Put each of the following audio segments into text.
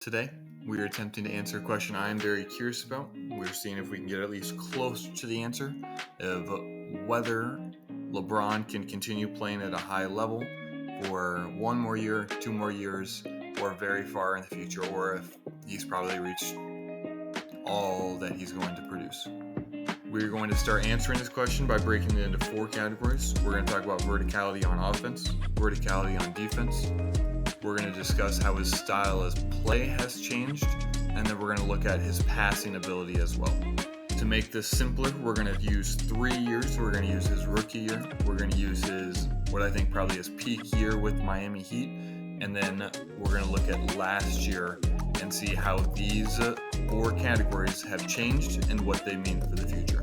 Today, we are attempting to answer a question I am very curious about. We're seeing if we can get at least close to the answer of whether LeBron can continue playing at a high level for one more year, 2 more years, or very far in the future, or if he's probably reached all that he's going to produce. We're going to start answering this question by breaking it into 4 categories. We're going to talk about verticality on offense, verticality on defense. We're going to discuss how his style as play has changed, and then we're going to look at his passing ability as well. To make this simpler, we're going to use 3 years. We're going to use his rookie year. We're going to use what I think probably his peak year with Miami Heat, and then we're going to look at last year and see how these 4 categories have changed and what they mean for the future.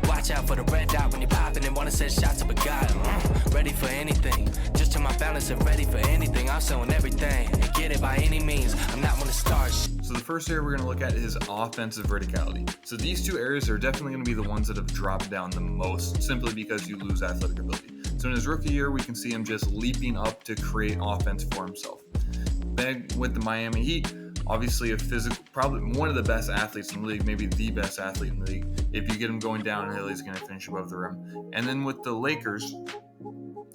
Watch out for the red dot when you're popping and wanna set shots up a guy. Ready for anything, just to my balance and ready for anything. I'm selling everything and get it by any means. I'm not one to start. So the first area we're going to look at is offensive verticality. So these 2 areas are definitely going to be the ones that have dropped down the most, simply because you lose athletic ability. So in his rookie year, we can see him just leaping up to create offense for himself. Then with the Miami Heat, obviously probably one of the best athletes in the league, maybe the best athlete in the league. If you get him going downhill, he's going to finish above the rim. And then with the Lakers,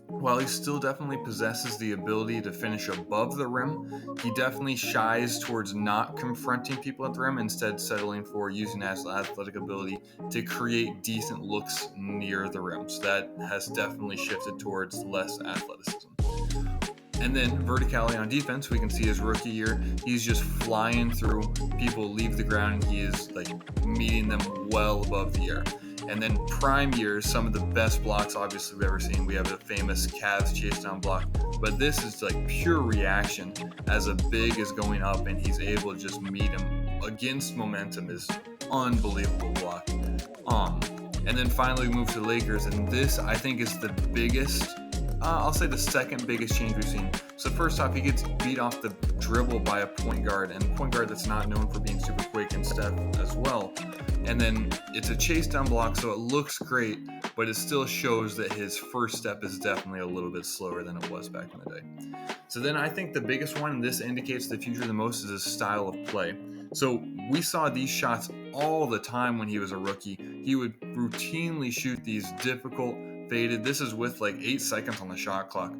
while he still definitely possesses the ability to finish above the rim, he definitely shies towards not confronting people at the rim, instead settling for using his athletic ability to create decent looks near the rim. So that has definitely shifted towards less athleticism. And then verticality on defense, we can see his rookie year, he's just flying through people, leave the ground, and he is meeting them well above the air. And then prime years, some of the best blocks obviously we've ever seen. We have the famous Cavs chase down block, but this is pure reaction as a big is going up and he's able to just meet him against momentum is unbelievable block. And then finally we move to the Lakers, and this I think is the biggest, I'll say the second biggest change we've seen. So first off, he gets beat off the dribble by a point guard, and a point guard that's not known for being super quick and Steph as well. And then it's a chase down block, so it looks great, but it still shows that his first step is definitely a little bit slower than it was back in the day. So then I think the biggest one, and this indicates the future the most, is his style of play. So we saw these shots all the time when he was a rookie. He would routinely shoot these difficult faded. This is with 8 seconds on the shot clock,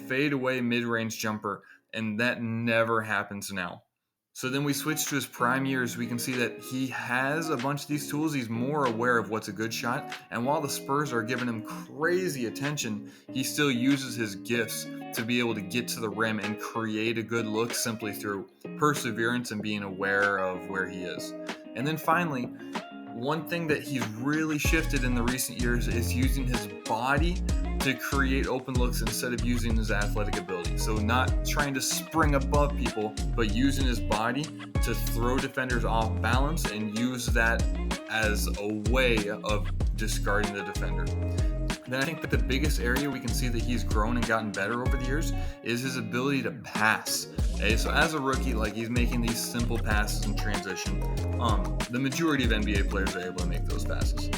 fade away mid-range jumper, and that never happens now. So then we switch to his prime years. We can see that he has a bunch of these tools. He's more aware of what's a good shot, and while the Spurs are giving him crazy attention, he still uses his gifts to be able to get to the rim and create a good look simply through perseverance and being aware of where he is. And then finally, one thing that he's really shifted in the recent years is using his body to create open looks instead of using his athletic ability. So not trying to spring above people, but using his body to throw defenders off balance and use that as a way of discarding the defender. Then I think that the biggest area we can see that he's grown and gotten better over the years is his ability to pass. Okay, so as a rookie, he's making these simple passes in transition. The majority of NBA players are able to make those passes.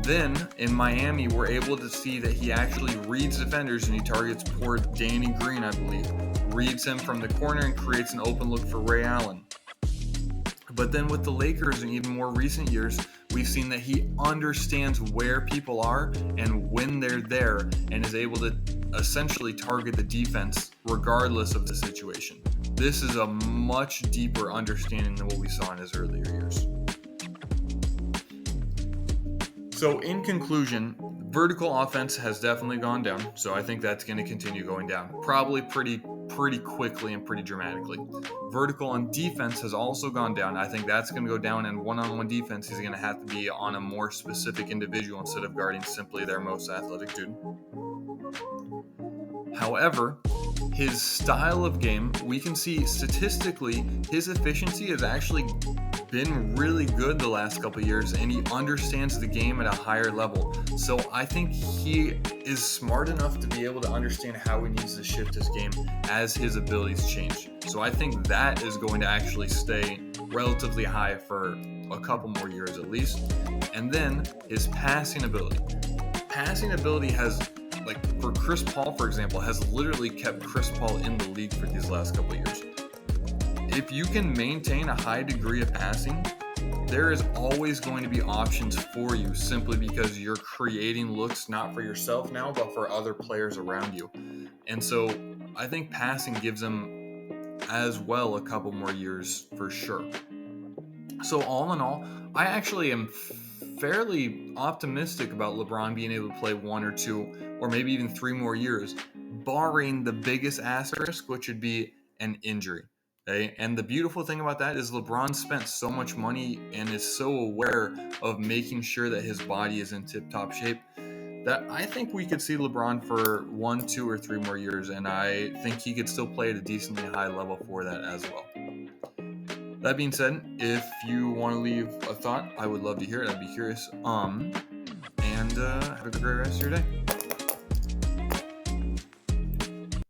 Then in Miami, we're able to see that he actually reads defenders and he targets poor Danny Green, I believe, reads him from the corner and creates an open look for Ray Allen. But then with the Lakers in even more recent years, we've seen that he understands where people are and when they're there and is able to essentially target the defense regardless of the situation. This is a much deeper understanding than what we saw in his earlier years. So in conclusion, vertical offense has definitely gone down. So I think that's going to continue going down, probably pretty quickly and pretty dramatically. Vertical on defense has also gone down. I think that's going to go down, and one-on-one defense is going to have to be on a more specific individual instead of guarding simply their most athletic dude. However, his style of game, we can see statistically, his efficiency has actually been really good the last couple of years, and he understands the game at a higher level. So I think he is smart enough to be able to understand how he needs to shift his game as his abilities change. So I think that is going to actually stay relatively high for a couple more years at least. And then his passing ability. Passing ability has, for Chris Paul, for example, has literally kept Chris Paul in the league for these last couple of years. if you can maintain a high degree of passing, there is always going to be options for you simply because you're creating looks not for yourself now, but for other players around you. And so I think passing gives him as well a couple more years for sure. So all in all, I actually am fairly optimistic about LeBron being able to play 1 or 2 or maybe even 3 more years, barring the biggest asterisk, which would be an injury. Okay? And the beautiful thing about that is LeBron spent so much money and is so aware of making sure that his body is in tip-top shape that I think we could see LeBron for 1, 2, or 3 more years, and I think he could still play at a decently high level for that as well. That being said, if you want to leave a thought, I would love to hear it. I'd be curious. And have a great rest of your day.